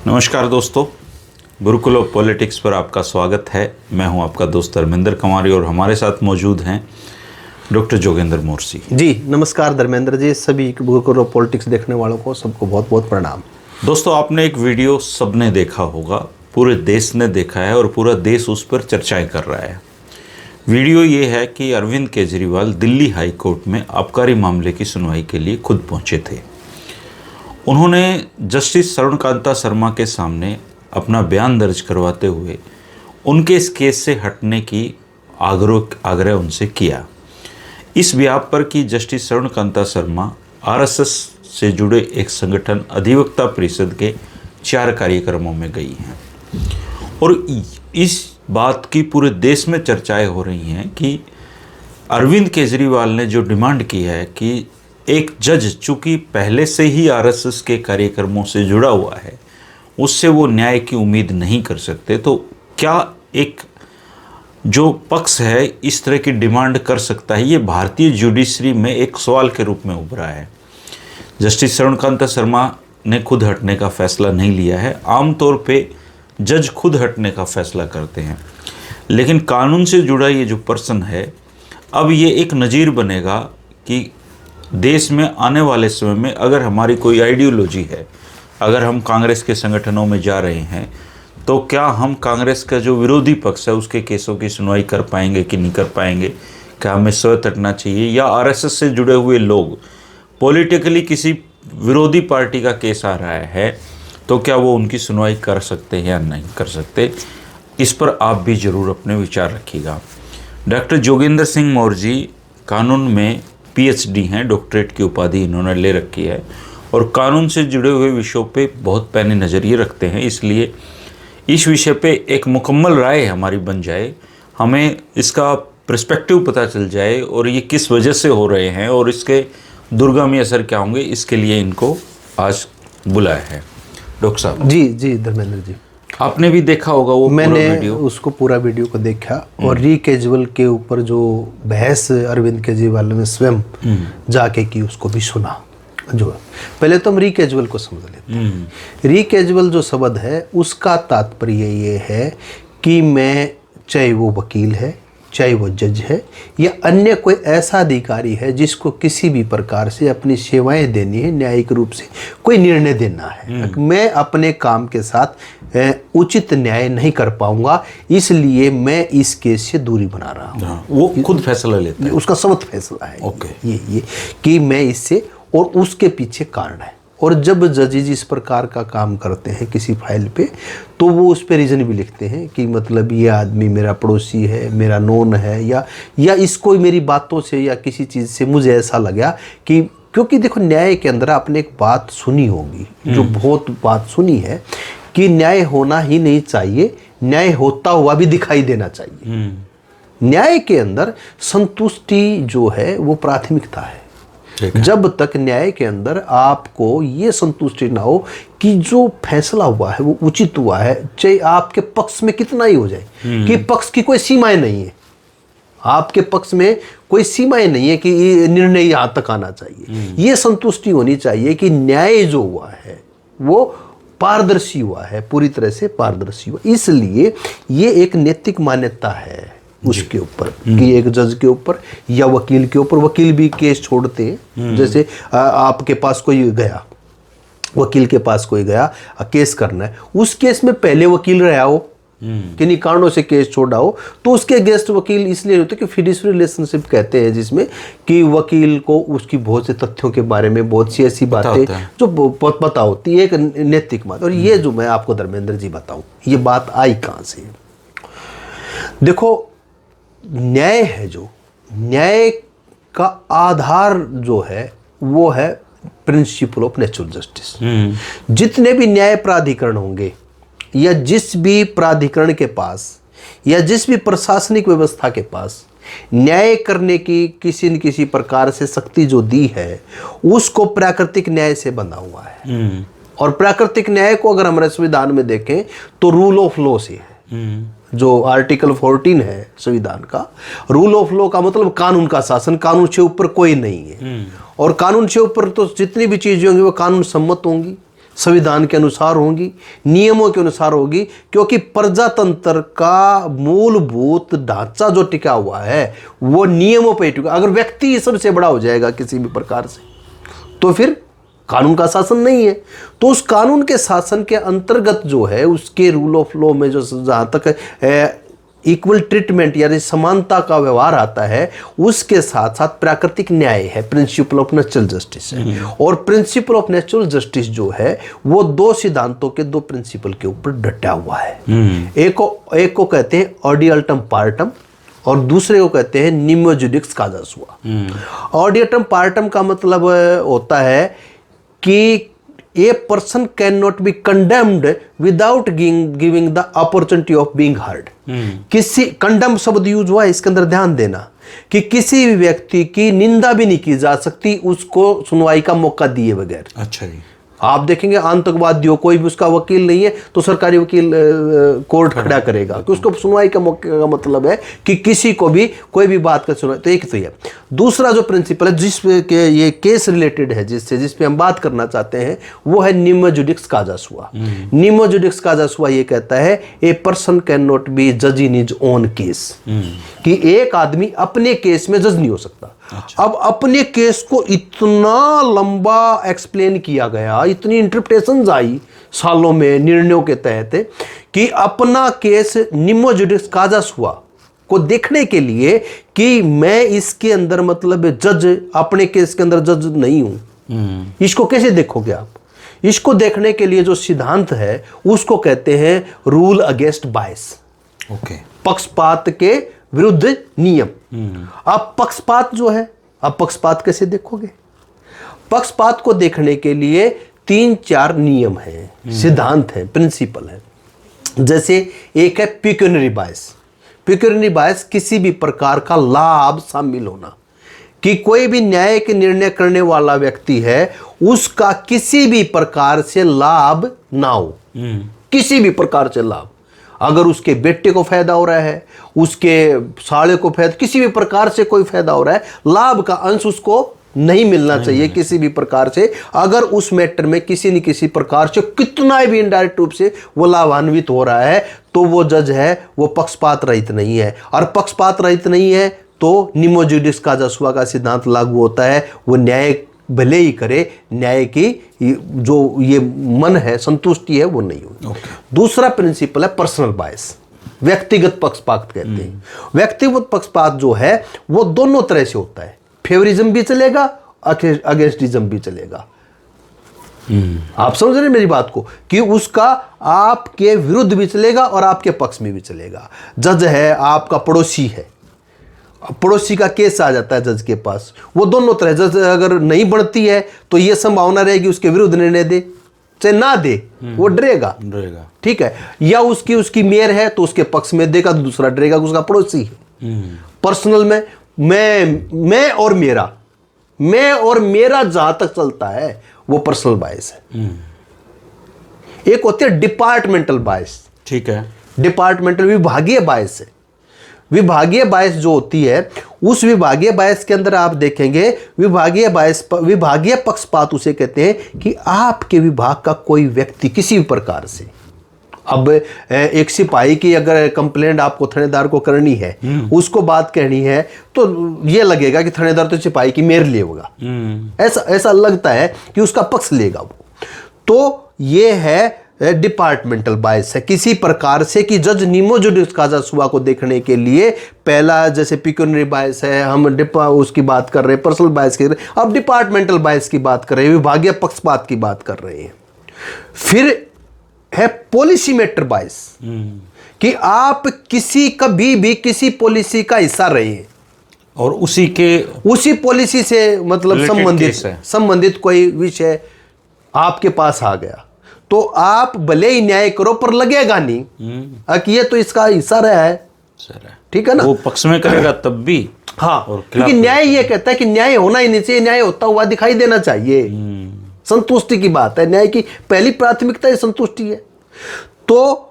नमस्कार दोस्तों, Gurukul of politics पर आपका स्वागत है। मैं हूं आपका दोस्त धर्मेंद्र कुमारी और हमारे साथ मौजूद हैं डॉक्टर जोगेंद्र मोर्सी जी। नमस्कार धर्मेंद्र जी, सभी गुरुकुल ऑफ पॉलिटिक्स देखने वालों को सबको बहुत बहुत प्रणाम। दोस्तों, आपने एक वीडियो सबने देखा होगा, पूरे देश ने देखा है और पूरा देश उस पर चर्चाएं कर रहा है। वीडियो ये है कि अरविंद केजरीवाल दिल्ली हाई कोर्ट में आबकारी मामले की सुनवाई के लिए खुद पहुंचे थे। उन्होंने जस्टिस शरणकांता शर्मा के सामने अपना बयान दर्ज करवाते हुए उनके इस केस से हटने की आग्रह उनसे किया। इस व्याप पर कि जस्टिस शरणकांता शर्मा आरएसएस से जुड़े एक संगठन अधिवक्ता परिषद के 4 कार्यक्रमों में गई हैं और इस बात की पूरे देश में चर्चाएं हो रही हैं कि अरविंद केजरीवाल ने जो डिमांड की है कि एक जज चूंकि पहले से ही आरएसएस के कार्यक्रमों से जुड़ा हुआ है, उससे वो न्याय की उम्मीद नहीं कर सकते, तो क्या एक जो पक्ष है इस तरह की डिमांड कर सकता है? ये भारतीय जुडिशरी में एक सवाल के रूप में उभरा है। जस्टिस शरणकांता शर्मा ने खुद हटने का फैसला नहीं लिया है। आमतौर पे जज खुद हटने का फैसला करते हैं, लेकिन कानून से जुड़ा ये जो पर्सन है, अब ये एक नज़ीर बनेगा कि देश में आने वाले समय में अगर हमारी कोई आइडियोलॉजी है, अगर हम कांग्रेस के संगठनों में जा रहे हैं, तो क्या हम कांग्रेस का जो विरोधी पक्ष है उसके केसों की सुनवाई कर पाएंगे कि नहीं कर पाएंगे? क्या हमें स्वयं हटना चाहिए? या आरएसएस से जुड़े हुए लोग पॉलिटिकली किसी विरोधी पार्टी का केस आ रहा है तो क्या वो उनकी सुनवाई कर सकते हैं या नहीं कर सकते? इस पर आप भी ज़रूर अपने विचार रखिएगा। डॉक्टर जोगेंद्र सिंह मौर्जी कानून में पीएचडी हैं, डॉक्टरेट की उपाधि इन्होंने ले रखी है और कानून से जुड़े हुए विषयों पे बहुत पैनी नज़रिए रखते हैं। इसलिए इस विषय पे एक मुकम्मल राय हमारी बन जाए, हमें इसका पर्सपेक्टिव पता चल जाए और ये किस वजह से हो रहे हैं और इसके दूरगामी असर क्या होंगे, इसके लिए इनको आज बुलाया है। डॉक्टर साहब जी धर्मेंद्र जी, आपने भी देखा होगा वो मैंने पूरा वीडियो? उसको पूरा वीडियो को देखा और री-कैजुअल के ऊपर जो बहस अरविंद केजरीवाल ने स्वयं जाके की उसको भी सुना। जो पहले तो हम री-कैजुअल को समझ लेते हैं। री-कैजुअल जो शब्द है उसका तात्पर्य ये है कि मैं, चाहे वो वकील है, चाहे वो जज है या अन्य कोई ऐसा अधिकारी है जिसको किसी भी प्रकार से अपनी सेवाएं देनी है, न्यायिक रूप से कोई निर्णय देना है, मैं अपने काम के साथ उचित न्याय नहीं कर पाऊंगा, इसलिए मैं इस केस से दूरी बना रहा हूँ। वो खुद फैसला लेता है, उसका समझ फैसला है। ओके। ये कि मैं इससे, और उसके पीछे कारण है। और जब जजेज इस प्रकार का काम करते हैं किसी फाइल पे, तो वो उस पे रीज़न भी लिखते हैं कि मतलब ये आदमी मेरा पड़ोसी है, मेरा नोन है, या इसको मेरी बातों से या किसी चीज़ से मुझे ऐसा लगा कि, क्योंकि देखो न्याय के अंदर आपने एक बात सुनी होगी, जो बहुत बात सुनी है कि न्याय होना ही नहीं चाहिए, न्याय होता हुआ भी दिखाई देना चाहिए। न्याय के अंदर संतुष्टि जो है वो प्राथमिकता है। जब तक न्याय के अंदर आपको ये संतुष्टि ना हो कि जो फैसला हुआ है वो उचित हुआ है, चाहे आपके पक्ष में कितना ही हो जाए, कि पक्ष की कोई सीमाएं नहीं है, आपके पक्ष में कोई सीमाएं नहीं है कि ये निर्णय यहां तक आना चाहिए, ये संतुष्टि होनी चाहिए कि न्याय जो हुआ है वो पारदर्शी हुआ है, पूरी तरह से पारदर्शी हुआ। इसलिए ये एक नैतिक मान्यता है उसके ऊपर कि एक जज के ऊपर या वकील के ऊपर, वकील भी केस छोड़ते हैं। जैसे आपके पास कोई गया, वकील के पास कोई गया केस करना है, उस केस में पहले वकील रहा हो, किन्हीं कारणों से केस छोड़ा हो, तो उसके गेस्ट वकील इसलिए होते कि फिड्यूशियरी रिलेशनशिप कहते हैं, जिसमें कि वकील को उसकी बहुत से तथ्यों के बारे में बहुत सी ऐसी बातें जो पता होती है, एक नैतिक बात। और ये जो मैं आपको धर्मेंद्र जी बताऊं, ये बात आई कहाँ से? देखो, न्याय है, जो न्याय का आधार जो है वो है प्रिंसिपल ऑफ नेचुरल जस्टिस। जितने भी न्याय प्राधिकरण होंगे या जिस भी प्राधिकरण के पास या जिस भी प्रशासनिक व्यवस्था के पास न्याय करने की किसी न किसी प्रकार से शक्ति जो दी है, उसको प्राकृतिक न्याय से बंधा हुआ है। और प्राकृतिक न्याय को अगर हमारे संविधान में देखें तो रूल ऑफ लॉ से है। जो आर्टिकल 14 है संविधान का, रूल ऑफ लॉ का मतलब कानून का शासन, कानून से ऊपर कोई नहीं है। और कानून से ऊपर तो जितनी भी चीजें होंगी वो कानून सम्मत होंगी, संविधान के अनुसार होंगी, नियमों के अनुसार होगी, क्योंकि प्रजातंत्र का मूलभूत ढांचा जो टिका हुआ है वो नियमों पर टिका। अगर व्यक्ति सबसे बड़ा हो जाएगा किसी भी प्रकार से तो फिर कानून का शासन नहीं है। तो उस कानून के शासन के अंतर्गत जो है उसके रूल ऑफ लॉ में जो जहाँ तक इक्वल ट्रीटमेंट यानी समानता का व्यवहार आता है, उसके साथ साथ प्राकृतिक न्याय है, प्रिंसिपल ऑफ नेचुरल जस्टिस है। और प्रिंसिपल ऑफ नेचुरल जस्टिस जो है वो दो सिद्धांतों के दो प्रिंसिपल के ऊपर डटा हुआ है। एक को कहते हैं ऑडियल्टम पार्टम और दूसरे को कहते हैं निम्यो जुडिक्स काजास हुआ। ऑडियल्टम पार्टम का मतलब होता है कि a person can not be condemned without giving the opportunity of being heard. किसी कंडेम शब्द यूज हुआ है, इसके अंदर ध्यान देना कि किसी भी व्यक्ति की निंदा भी नहीं की जा सकती उसको सुनवाई का मौका दिए बगैर। अच्छा जी। आप देखेंगे आतंकवादियों, कोई भी उसका वकील नहीं है तो सरकारी वकील कोर्ट खड़ा करेगा कि उसको सुनवाई का मौके का मतलब है कि किसी को भी कोई भी बात का सुनवाई। तो एक तो ये। दूसरा जो प्रिंसिपल है जिस पे ये केस रिलेटेड है, जिस पे हम बात करना चाहते हैं, वो है निम्यो जुडिक्स काजास हुआ। निम्यो जुडिक्स काजास हुआ ये कहता है a person can not be जज इन हिज ओन केस, कि एक आदमी अपने केस में जज नहीं हो सकता। अच्छा। अब अपने केस को इतना लंबा एक्सप्लेन किया गया, इतनी इंटरप्रिटेशंस आई सालों में निर्णयों के तहत, कि अपना केस निम्यो जुडिक्स काजास हुआ को देखने के लिए कि मैं इसके अंदर मतलब जज, अपने केस के अंदर जज नहीं हूं, इसको कैसे देखोगे आप? इसको देखने के लिए जो सिद्धांत है उसको कहते हैं रूल अगेंस्ट बायस। ओके। पक्षपात के विरुद्ध नियम। अब पक्षपात जो है, अब पक्षपात कैसे देखोगे? पक्षपात को देखने के लिए 3-4 नियम हैं, सिद्धांत हैं, प्रिंसिपल हैं। जैसे एक है पिक्यूनरी बायस। पिक्यूनरी बायस किसी भी प्रकार का लाभ शामिल होना, कि कोई भी न्याय के निर्णय करने वाला व्यक्ति है उसका किसी भी प्रकार से लाभ ना हो, किसी भी प्रकार से लाभ। अगर उसके बेटे को फायदा हो रहा है, उसके साले को फायदा, किसी भी प्रकार से कोई फायदा हो रहा है, लाभ का अंश उसको नहीं मिलना चाहिए किसी भी प्रकार से। अगर उस मैटर में किसी न किसी प्रकार से कितना भी इनडायरेक्ट रूप से वो लाभान्वित हो रहा है तो वो जज है वो पक्षपात रहित नहीं है। और पक्षपात रहित नहीं है तो निम्यो जुडिक्स काजास हुआ का सिद्धांत लागू होता है। वो न्याय भले ही करे, न्याय की जो ये मन है, संतुष्टि है, वो नहीं होगी। दूसरा प्रिंसिपल है पर्सनल बायस, व्यक्तिगत पक्षपात कहते हैं। व्यक्तिगत पक्षपात जो है वो दोनों तरह से होता है, फेवरिज्म भी चलेगा, अगेंस्टिज्म भी चलेगा। आप समझ रहे हैं मेरी बात को, कि उसका आपके विरुद्ध भी चलेगा और आपके पक्ष में भी चलेगा। जज है, आपका पड़ोसी है, पड़ोसी का केस आ जाता है जज के पास, वो दोनों तरह। जज अगर नहीं बढ़ती है तो ये संभावना रहेगी उसके विरुद्ध निर्णय दे, चाहे ना दे, वो डरेगा। ठीक है। या उसकी मेयर है तो उसके पक्ष में देगा, तो दूसरा डरेगा कि उसका पड़ोसी है। पर्सनल में मैं और मेरा जहां तक चलता है वो पर्सनल बायस है। एक होती है डिपार्टमेंटल बायस। ठीक है। डिपार्टमेंटल विभागीय बायस है। विभागीय बायस जो होती है, उस विभागीय बायस के अंदर आप देखेंगे, विभागीय पक्षपात उसे कहते हैं कि आपके विभाग का कोई व्यक्ति किसी भी प्रकार से, अब एक सिपाही की अगर कंप्लेंट आपको थानेदार को करनी है, उसको बात कहनी है, तो ये लगेगा कि थानेदार तो सिपाही की मेयर लेगा, ऐसा लगता है कि उसका पक्ष लेगा वो। तो ये है डिपार्टमेंटल बायस है किसी प्रकार से, कि जज निम्यो जुडिक्स काजास हुआ को देखने के लिए पहला जैसे पिक्यूनरी बायस है, हम उसकी बात कर रहे हैं, पर्सनल बायस की, अब डिपार्टमेंटल बायस की बात कर रहे हैं, विभागीय पक्षपात की बात कर रहे हैं। फिर है पॉलिसी मेटर बायस, कि आप कभी भी किसी पॉलिसी का हिस्सा रहे हैं और उसी पॉलिसी से मतलब संबंधित कोई विषय आपके पास आ गया, तो आप भले ही न्याय करो पर लगेगा नहीं कि ये तो इसका हिस्सा रहा है। ठीक है ना, वो पक्ष में करेगा तब भी। हाँ, क्योंकि न्याय ये कहता है कि न्याय होना ही नहीं चाहिए, न्याय होता हुआ दिखाई देना चाहिए। संतुष्टि की बात है, न्याय की पहली प्राथमिकता ये संतुष्टि है। तो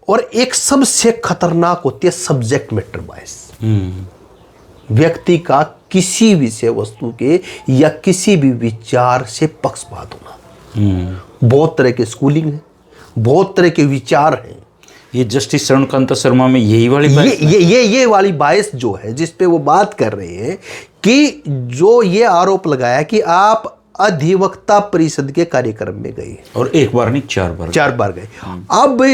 और एक सबसे खतरनाक होती है सब्जेक्ट मैटर बायस, व्यक्ति का किसी विषय वस्तु के या किसी भी विचार से पक्षपात होना। बहुत तरह के स्कूलिंग है, बहुत तरह के विचार हैं। ये जस्टिस शरणकांत शर्मा में यही वाली बात ये वाली बायस जो है जिस पे वो बात कर रहे हैं कि जो ये आरोप लगाया कि आप अधिवक्ता परिषद के कार्यक्रम में गए और एक बार नहीं 4 बार गए। अब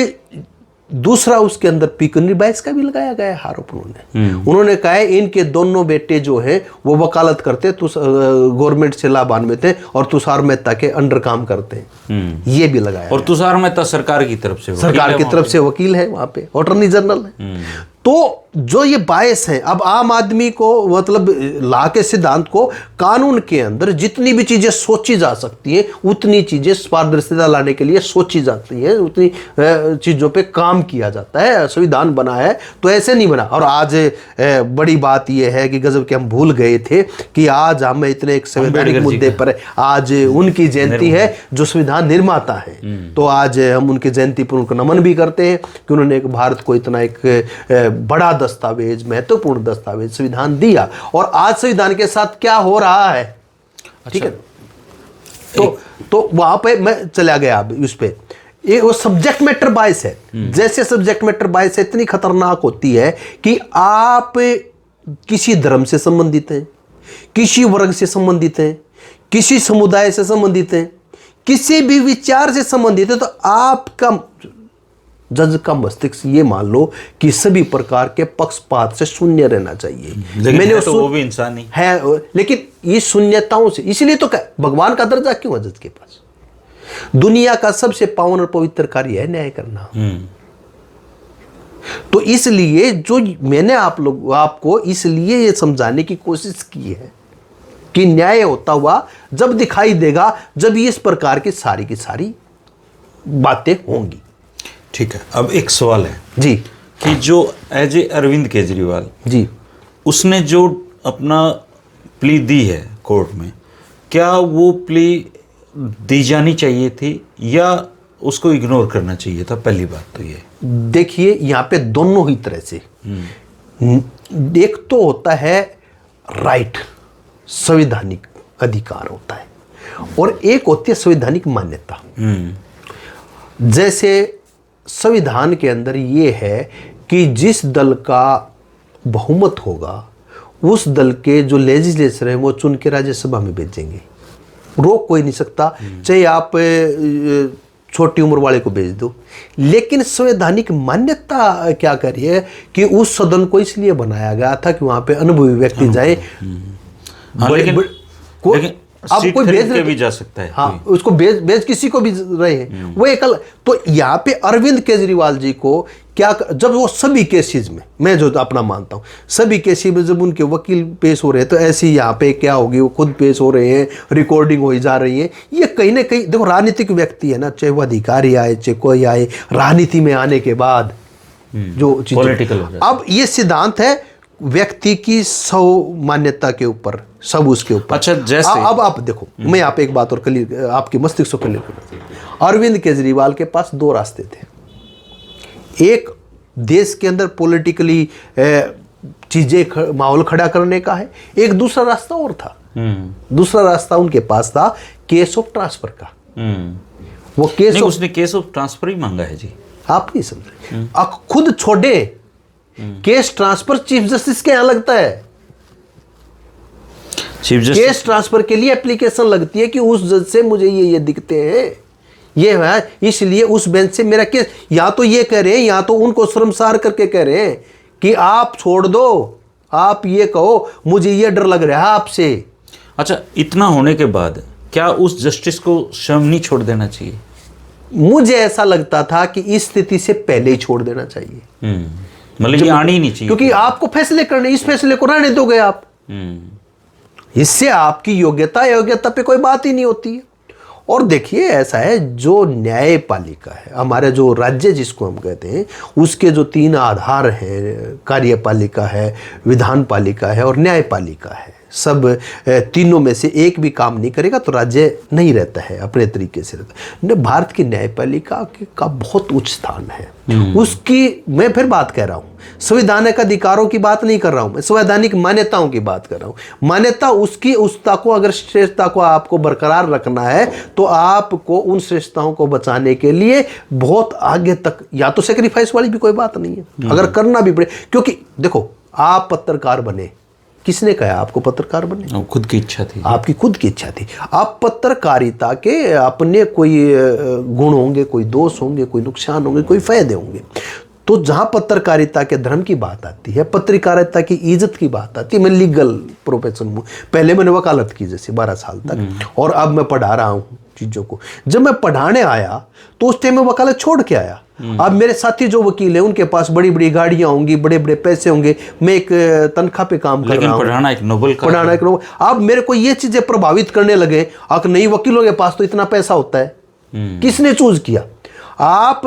दूसरा उसके अंदर पिकनरी बायस का भी लगाया गया है आरोप। उन्होंने कहा है इनके दोनों बेटे जो है वो वकालत करते गवर्नमेंट से लाभान्वित थे और तुषार मेहता के अंडर काम करते हैं, ये भी लगाया। और तुषार मेहता सरकार की तरफ से वकील है वहां पे, अटॉर्नी जनरल है। तो जो ये बायस है, अब आम आदमी को मतलब ला के सिद्धांत को कानून के अंदर जितनी भी चीजें सोची जा सकती हैं उतनी चीजें पारदर्शिता लाने के लिए सोची जाती हैं, उतनी चीजों पे काम किया जाता है। संविधान बना है तो ऐसे नहीं बना। और आज बड़ी बात यह है कि गजब के हम भूल गए थे कि आज हम इतने एक संवैधानिक मुद्दे पर आज उनकी जयंती है जो संविधान निर्माता है, तो आज हम उनकी जयंती पर उनको नमन भी करते हैं कि उन्होंने एक भारत को इतना एक बड़ा दस्तावेज, महत्वपूर्ण दस्तावेज संविधान दिया। और आज संविधान के साथ क्या हो रहा है, ठीक है। तो वहां पे मैं चला गया अब उस पे, ये वो सब्जेक्ट मैटर बायस है। जैसे सब्जेक्ट मैटर बायस इतनी खतरनाक होती है कि आप किसी धर्म से संबंधित हैं, किसी वर्ग से संबंधित हैं, किसी समुदाय से संबंधित हैं, किसी भी विचार से संबंधित है, तो आपका जज का मस्तिष्क ये मान लो कि सभी प्रकार के पक्षपात से शून्य रहना चाहिए। मैंने तो वो भी इंसान ही है, लेकिन ये शून्यताओं से, इसलिए तो भगवान का दर्जा क्यों है जज के पास? दुनिया का सबसे पावन और पवित्र कार्य है न्याय करना। तो इसलिए जो मैंने आपको इसलिए ये समझाने की कोशिश की है कि न्याय होता हुआ जब दिखाई देगा जब इस प्रकार की सारी बातें होंगी। ठीक है। अब एक सवाल है जी कि जो एज ए अरविंद केजरीवाल जी, उसने जो अपना प्ली दी है कोर्ट में, क्या वो प्ली दी जानी चाहिए थी या उसको इग्नोर करना चाहिए था? पहली बात तो ये देखिए, यहाँ पे दोनों ही तरह से, एक तो होता है राइट, संवैधानिक अधिकार होता है, और एक होती है संवैधानिक मान्यता। जैसे संविधान के अंदर ये है कि जिस दल का बहुमत होगा उस दल के जो लेजिस्लेचर है वो चुन के राज्यसभा में भेजेंगे, रोक कोई नहीं सकता, चाहे आप छोटी उम्र वाले को भेज दो। लेकिन संवैधानिक मान्यता क्या करी है कि उस सदन को इसलिए बनाया गया था कि वहां पे अनुभवी व्यक्ति जाए। लेकिन अब कोई भेज के भी जा सकता है, हाँ, उसको भेज किसी को भी रहे हैं वो एक। तो यहाँ पे अरविंद केजरीवाल जी को क्या, जब वो सभी केसेस में, मैं जो अपना मानता हूँ, सभी केसेस में जब उनके वकील पेश हो रहे हैं तो ऐसे ही यहाँ पे क्या होगी, वो खुद पेश हो रहे हैं, रिकॉर्डिंग हो जा रही है। ये कहीं ना कहीं देखो राजनीतिक व्यक्ति है ना, चाहे वो अधिकारी आए चाहे कोई आए, राजनीति में आने के बाद जो पॉलिटिकल, अब ये सिद्धांत है व्यक्ति की सौ मान्यता के ऊपर, सब उसके ऊपर। अच्छा, जैसे अब आप देखो, मैं यहाँ पे एक बात और क्लियर, आपके मस्तिष्क को क्लियर करना। अरविंद केजरीवाल के पास दो रास्ते थे, एक देश के अंदर पॉलिटिकली चीजें माहौल खड़ा करने का है, एक दूसरा रास्ता और था। दूसरा रास्ता उनके पास था केस ऑफ ट्रांसफर का। वो केस, उसने केस ऑफ ट्रांसफर ही मांगा है जी, आप नहीं समझ रहे। खुद छोड़े, केस ट्रांसफर चीफ जस्टिस के यहां लगता है। चीफ जस्टिस केस ट्रांसफर के लिए एप्लीकेशन लगती है कि उस जज से मुझे ये दिखते हैं, ये है, इसलिए उस बेंच से मेरा केस, या तो ये कह रहे हैं या तो उनको शर्मसार करके कह रहे हैं कि आप छोड़ दो, आप ये कहो मुझे ये डर लग रहा है आपसे। अच्छा, इतना होने के बाद क्या उस जस्टिस को स्वयं नहीं छोड़ देना चाहिए? मुझे ऐसा लगता था कि इस स्थिति से पहले ही छोड़ देना चाहिए, मतलब ये आनी ही नहीं चाहिए, क्योंकि आपको फैसले करने, इस फैसले को रहने दोगे आप, इससे आपकी योग्यता पे कोई बात ही नहीं होती है। और देखिए ऐसा है, जो न्यायपालिका है, हमारे जो राज्य जिसको हम कहते हैं, उसके जो तीन आधार हैं, कार्यपालिका है, विधानपालिका है और न्यायपालिका है। सब तीनों में से एक भी काम नहीं करेगा तो राज्य नहीं रहता है, अपने तरीके से रहता है। भारत की न्यायपालिका का बहुत उच्च स्थान है। उसकी मैं फिर बात कह रहा हूँ, संवैधानिक अधिकारों की बात नहीं कर रहा हूँ मैं, संवैधानिक मान्यताओं की बात कर रहा हूँ। मान्यता उसकी उच्चता को, अगर श्रेष्ठता को आपको बरकरार रखना है तो आपको उन श्रेष्ठताओं को बचाने के लिए बहुत आगे तक, या तो सेक्रीफाइस वाली भी कोई बात नहीं है, अगर करना भी पड़े। क्योंकि देखो, आप पत्रकार बने, किसने कहा आपको पत्रकार बनने? खुद की इच्छा थी, आपकी खुद की इच्छा थी। आप पत्रकारिता के अपने कोई गुण होंगे, कोई दोष होंगे, कोई नुकसान होंगे, कोई फायदे होंगे। तो जहां पत्रकारिता के धर्म की बात आती है, पत्रकारिता की इज्जत की बात आती है, मैं लीगल प्रोफेशन हूँ, पहले मैंने वकालत की जैसे 12 साल तक, और अब मैं पढ़ा रहा हूँ चीज़ों को। जब मैं पढ़ाने आया तो उस टाइम में वकालत छोड़ के आया। अब मेरे साथी जो वकील हैं उनके पास बड़ी बड़ी गाड़ियां होंगी, बड़े बड़े पैसे होंगे, मैं एक तनख्वाह पे काम कर रहा हूँ। पढ़ाना एक नोबल काम, पढ़ाना एक नोबल। अब मेरे को ये चीजें प्रभावित करने लगे, अब नई वकीलों के पास तो इतना पैसा होता है, किसने चूज किया? आप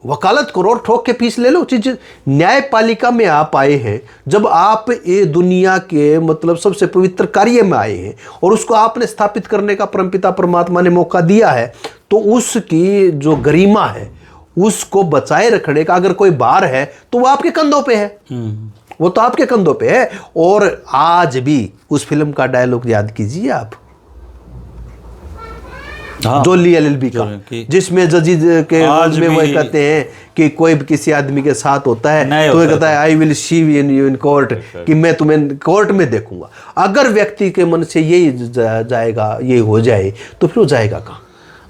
वकालत करो और ठोक के फीस ले लो। चीज न्यायपालिका में आप आए हैं, जब आप ये दुनिया के मतलब सबसे पवित्र कार्य में आए हैं और उसको आपने स्थापित करने का परमपिता परमात्मा ने मौका दिया है, तो उसकी जो गरिमा है उसको बचाए रखने का अगर कोई भार है तो वो आपके कंधों पे है, वो तो आपके कंधों पे है। और आज भी उस फिल्म का डायलॉग याद कीजिए आप, जोली एलएलबी का, जिसमें जजीज के में वो कहते हैं कि कोई भी किसी आदमी के साथ होता है तो कहता है I will see you in court, कि मैं तुम्हें कोर्ट में देखूंगा। अगर व्यक्ति के मन से यही जाएगा, ये हो जाए, तो फिर वो जाएगा कहाँ?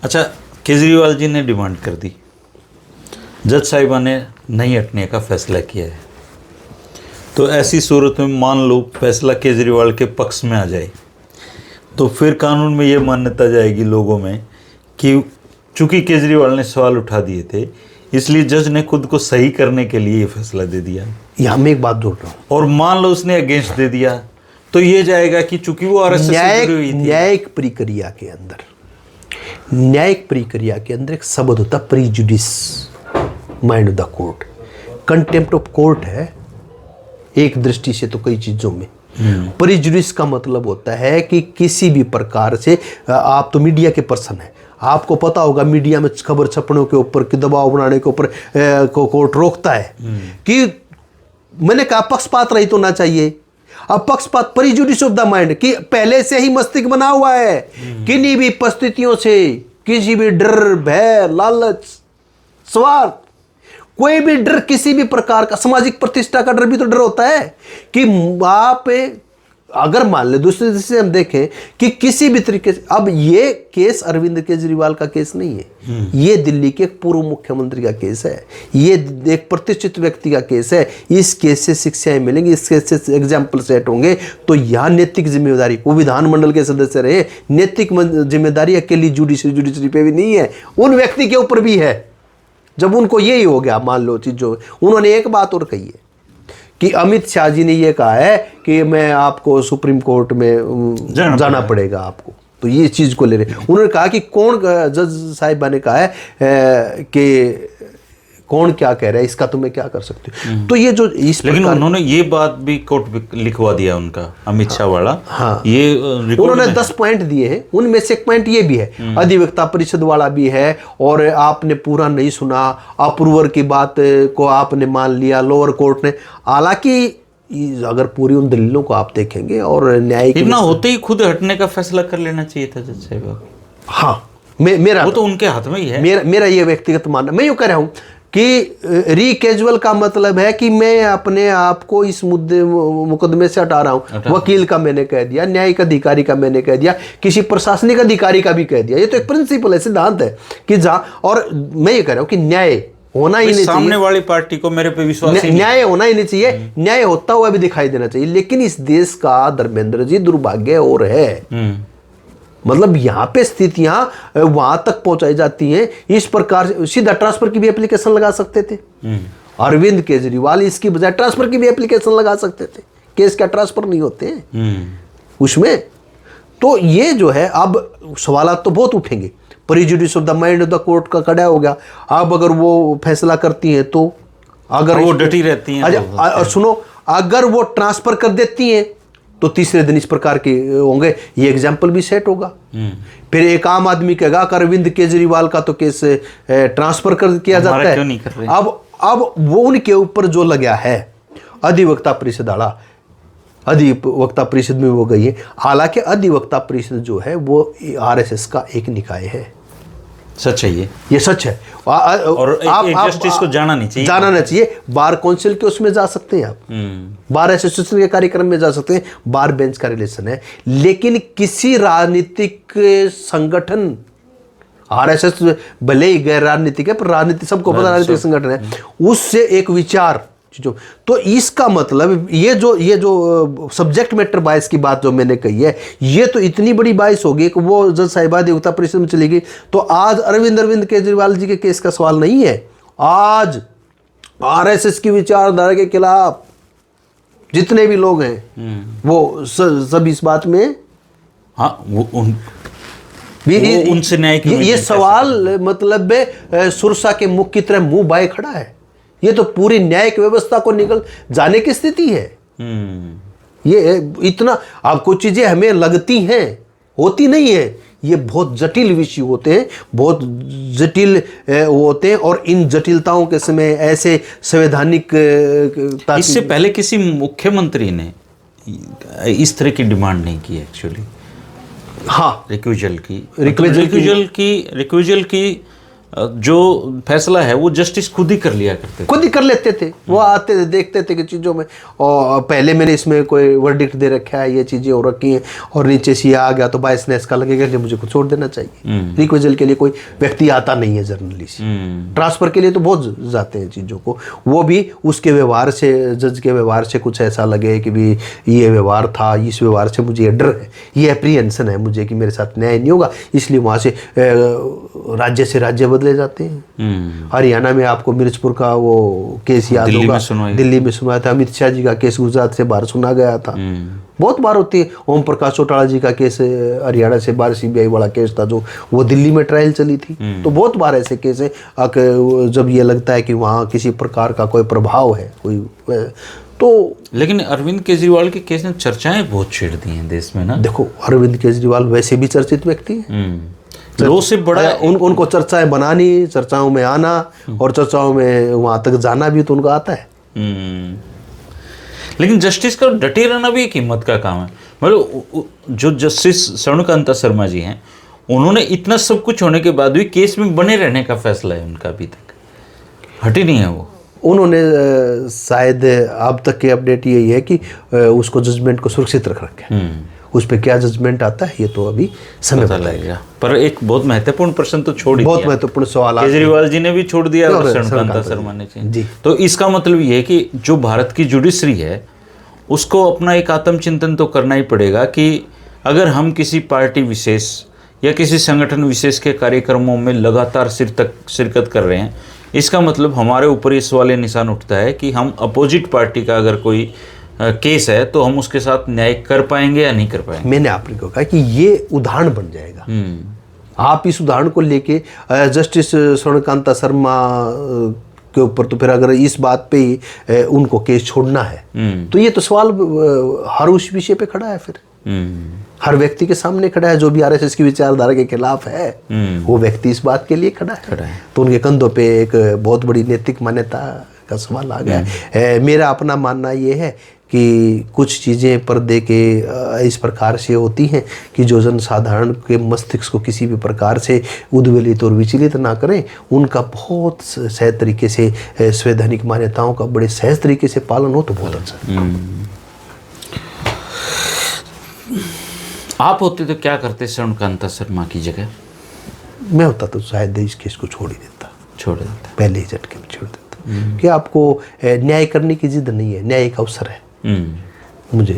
अच्छा, केजरीवाल जी ने डिमांड कर दी, जज साहिबा ने नहीं हटने का फैसला किया है, तो ऐसी सूरत में मान लो फैसला केजरीवाल के पक्ष में आ जाए, तो फिर कानून में ये मान्यता जाएगी लोगों में कि चूंकि केजरीवाल ने सवाल उठा दिए थे, इसलिए जज ने खुद को सही करने के लिए ये फैसला दे दिया। यहाँ मैं एक बात जोड़ रहा हूँ, और मान लो उसने अगेंस्ट दे दिया, तो ये जाएगा कि चूंकि वो आरएसएस से जुड़ी हुई थी। न्यायिक प्रक्रिया के अंदर, न्यायिक प्रक्रिया के अंदर एक शब्द होता है prejudice mind of the court. Contempt of court है एक दृष्टि से तो कई चीजों में। प्रीजुडिस का मतलब होता है कि किसी भी प्रकार से, आप तो मीडिया के पर्सन हैं, आपको पता होगा मीडिया में खबर छपने के ऊपर कि दबाव बनाने के ऊपर कोर्ट रोकता है कि मैंने कहा पक्षपात रहित होना चाहिए। अब पक्षपात प्रीजुडिस ऑफ द माइंड कि पहले से ही मस्तिष्क बना हुआ है, किन्हीं भी परिस्थितियों से, किसी भी डर, भय, लालच, स्वार्थ, कोई भी डर, किसी भी प्रकार का, सामाजिक प्रतिष्ठा का डर भी तो डर होता है कि आप अगर मान ले दूसरे दृष्टि से हम देखें कि किसी भी तरीके से, अब ये केस अरविंद केजरीवाल का केस नहीं है, ये दिल्ली के एक पूर्व मुख्यमंत्री का केस है, ये एक प्रतिष्ठित व्यक्ति का केस है। इस केस से शिक्षाएं मिलेंगी, इस केस से एग्जाम्पल सेट होंगे। तो यहाँ नैतिक जिम्मेदारी, वो विधानमंडल के सदस्य रहे, नैतिक जिम्मेदारी अकेली जुडिशरी पे भी नहीं है, उन व्यक्ति के ऊपर भी है। जब उनको यही हो गया, मान लो चीज जो उन्होंने एक बात और कही है कि अमित शाह जी ने ये कहा है कि मैं आपको सुप्रीम कोर्ट में जाना पड़ेगा आपको, तो ये चीज को ले रहे। उन्होंने कहा कि कौन, जज साहिबा ने कहा है कि कौन क्या कह रहा है, इसका तो मैं क्या कर सकती हूँ। तो ये जो इस लेकिन उन्होंने ये बात भी कोर्ट पे लिखवा दिया उनका, अमित शाह वाला। हाँ, ये उन्होंने 10 पॉइंट दिए हैं, उनमें से एक पॉइंट ये भी है, अधिवक्ता परिषद वाला भी है, और आपने पूरा नहीं सुना, अप्रूवर की बात को आपने मान लिया लोअर कोर्ट ने। हालांकि अगर पूरी उन दलीलों को आप देखेंगे और न्यायिक इतना होते ही खुद हटने का फैसला कर लेना चाहिए था जज साहिबा। हाँ, मेरा वो तो उनके हाथ में ही है। मेरा ये व्यक्तिगत मानना, मैं यूँ कह रहा हूँ कि रीकैजुअल का मतलब है कि मैं अपने आप को इस मुकदमे से हटा रहा हूं। वकील का मैंने कह दिया, न्यायिक अधिकारी का मैंने कह दिया, किसी प्रशासनिक अधिकारी का भी कह दिया। ये तो एक प्रिंसिपल है, सिद्धांत है कि जहां, और मैं ये कह रहा हूं कि न्याय होना ही नहीं चाहिए, सामने वाली पार्टी को मेरे पे विश्वास ही न्याय होना ही नहीं चाहिए, न्याय होता हुआ भी दिखाई देना चाहिए। लेकिन इस देश का धर्मेंद्र जी दुर्भाग्य और है, मतलब यहाँ पे स्थितियां वहां तक पहुंचाई जाती हैं। इस प्रकार से सीधा ट्रांसफर की भी एप्लीकेशन लगा सकते थे अरविंद केजरीवाल, इसकी बजाय ट्रांसफर की भी एप्लीकेशन लगा सकते थे। केस क्या ट्रांसफर नहीं होते हैं उसमें? तो ये जो है, अब सवाल तो बहुत उठेंगे। Prejudice of the mind of the court का खड़ा हो गया। अब अगर वो फैसला करती हैं तो, अगर वो डटी रहती हैं, और सुनो, अगर वो ट्रांसफर कर देती हैं तो तीसरे दिन इस प्रकार के होंगे, ये एग्जाम्पल भी सेट होगा। फिर एक आम आदमी कहेगा कि अरविंद केजरीवाल का तो केस ट्रांसफर कर किया जाता है, क्यों नहीं कर रहे? अब वो उनके ऊपर जो लगा है अधिवक्ता परिषद आला, अधिवक्ता परिषद में वो गई है। हालांकि अधिवक्ता परिषद जो है वो आरएसएस का एक निकाय है। सच है ये सच है। और एक जस्टिस को जाना नहीं चाहिए, जाना नहीं चाहिए। बार काउंसिल के उसमें जा सकते हैं आप, बार एसोसिएशन के कार्यक्रम में जा सकते हैं, बार बेंच का रिलेशन है। लेकिन किसी राजनीतिक संगठन, आरएसएस भले ही गैर राजनीतिक है पर राजनीति सबको पता राजनीतिक संगठन है, उससे एक विचार चीजों, तो इसका मतलब ये जो सब्जेक्ट मैटर बायस की बात जो मैंने कही है, ये तो इतनी बड़ी बायस होगी कि वो जज साहिबा अधिवक्ता परिषद में चली गई। तो आज अरविंद केजरीवाल जी के केस का सवाल नहीं है, आज आरएसएस की विचारधारा के खिलाफ जितने भी लोग हैं वो सब इस बात में, हाँ, उनसे न्याय की ये सवाल मतलब सुरसा के मुख की तरह मुंह बाए खड़ा है। ये तो पूरी न्यायिक व्यवस्था को निकल जाने की स्थिति है। ये इतना, अब कुछ चीजें हमें लगती हैं, होती नहीं है। ये बहुत जटिल विषय होते हैं, बहुत जटिल होते हैं, और इन जटिलताओं के समय ऐसे संवैधानिक इससे पहले किसी मुख्यमंत्री ने इस तरह की डिमांड नहीं की एक्चुअली। हाँ, रिक्विजल की जो फैसला है वो जस्टिस खुद ही कर लिया करते थे, खुद ही कर लेते थे। वो आते थे, देखते थे कि चीज़ों में, और पहले मैंने इसमें कोई वर्डिक्ट दे रखा है, ये चीज़ें हो रखी हैं, और नीचे से आ गया तो बायसनेस का लगेगा कि मुझे कुछ छोड़ देना चाहिए। रिक्विजल के लिए कोई व्यक्ति आता नहीं है जनरली से, ट्रांसफर के लिए तो बहुत जाते हैं चीज़ों को। वो भी उसके व्यवहार से, जज के व्यवहार से कुछ ऐसा लगे कि भी ये व्यवहार था, इस व्यवहार से मुझे डर है, ये एप्रीहेंशन है मुझे कि मेरे साथ न्याय नहीं होगा, इसलिए वहाँ से राज्य से राज्य बदले जाते हैं। हरियाणा में आपको मिर्चपुर का वो केस याद होगा, दिल्ली में सुनाया था। अमित शाह जी का केस गुजरात से बाहर सुना गया था, बहुत बार होती है। ओम प्रकाश चौटाला जी का केस हरियाणा से बाहर सीबीआई वाला केस था, जो वो दिल्ली में ट्रायल चली थी। तो बहुत बार ऐसे केस है जब ये लगता है कि वहाँ किसी प्रकार का कोई प्रभाव है कोई तो। लेकिन अरविंद केजरीवाल के केस ने चर्चाएं बहुत छेड़ दी हैं देश में ना। देखो, अरविंद केजरीवाल वैसे भी चर्चित व्यक्ति है, लो से बड़ा उनको चर्चाएं बनानी, चर्चाओं में आना और चर्चाओं में वहां तक जाना भी तो उनको आता है। लेकिन जस्टिस का डटे रहना भी एक हिम्मत का काम है। मतलब जो जस्टिस स्वर्णकांता शर्मा जी हैं, उन्होंने इतना सब कुछ होने के बाद भी केस में बने रहने का फैसला है उनका, अभी तक हटी नहीं है वो। उन्होंने शायद अब तक की अपडेट यही है कि उसको जजमेंट को सुरक्षित रख रखा है। उस पर क्या जजमेंट आता है ये तो अभी समय बताएगा। पर एक बहुत महत्वपूर्ण प्रश्न तो छोड़, बहुत महत्वपूर्ण सवाल केजरीवाल जी ने भी छोड़ दिया और स्वर्णकांता शर्मा ने जी। तो इसका मतलब ये है कि जो भारत की जुडिशरी है उसको अपना एक आत्मचिंतन तो करना ही पड़ेगा कि अगर हम किसी पार्टी विशेष या किसी संगठन विशेष के कार्यक्रमों में लगातार शिरकत कर रहे हैं, इसका मतलब हमारे ऊपर ये सवाल निशान उठता है कि हम अपोजिट पार्टी का अगर कोई केस है तो हम उसके साथ न्याय कर पाएंगे या नहीं कर पाएंगे। मैंने आपको कहा कि ये उदाहरण बन जाएगा। आप इस उदाहरण को लेके जस्टिस स्वर्णकांता शर्मा के ऊपर, तो फिर अगर इस बात पे ही उनको केस छोड़ना है तो ये तो सवाल हर उस विषय पे खड़ा है। फिर हर व्यक्ति के सामने खड़ा है, जो भी आरएसएस की विचारधारा के खिलाफ है वो व्यक्ति इस बात के लिए खड़ा है। तो उनके कंधों पे एक बहुत बड़ी नैतिक मान्यता का सवाल आ गया है। मेरा अपना मानना ये है कि कुछ चीज़ें पर्दे के इस प्रकार से होती हैं कि जो जनसाधारण के मस्तिष्क को किसी भी प्रकार से उद्वेलित और विचलित ना करें, उनका बहुत सहज तरीके से, संवैधानिक मान्यताओं का बड़े सहज तरीके से पालन हो तो बहुत अच्छा। आप होते तो क्या करते स्वर्णकांता शर्मा की जगह? मैं होता तो शायद इस केस को छोड़ देता, पहले ही झटके में छोड़ देता। कि आपको न्याय करने की जिद नहीं है, न्याय एक अवसर है। मुझे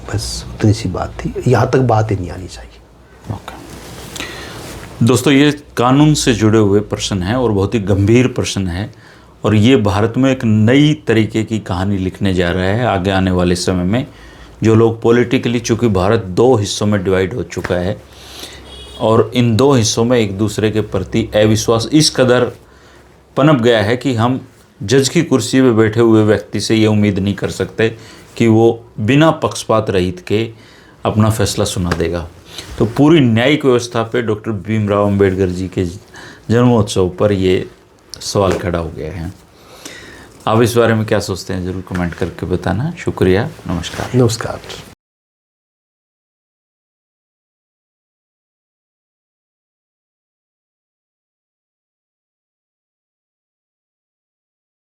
बस उतनी सी बात थी, यहाँ तक बात ही नहीं आनी चाहिए। दोस्तों, ये कानून से जुड़े हुए प्रश्न हैं और बहुत ही गंभीर प्रश्न है, और ये भारत में एक नई तरीके की कहानी लिखने जा रहा है आगे आने वाले समय में। जो लोग पॉलिटिकली, चूँकि भारत दो हिस्सों में डिवाइड हो चुका है और इन दो हिस्सों में एक दूसरे के प्रति अविश्वास इस कदर पनप गया है कि हम जज की कुर्सी पे बैठे हुए व्यक्ति से ये उम्मीद नहीं कर सकते कि वो बिना पक्षपात रहित के अपना फैसला सुना देगा। तो पूरी न्यायिक व्यवस्था पे डॉक्टर भीमराव अंबेडकर जी के जन्मोत्सव पर ये सवाल खड़ा हो गया है। आप इस बारे में क्या सोचते हैं, ज़रूर कमेंट करके बताना। शुक्रिया, नमस्कार। नमस्कार।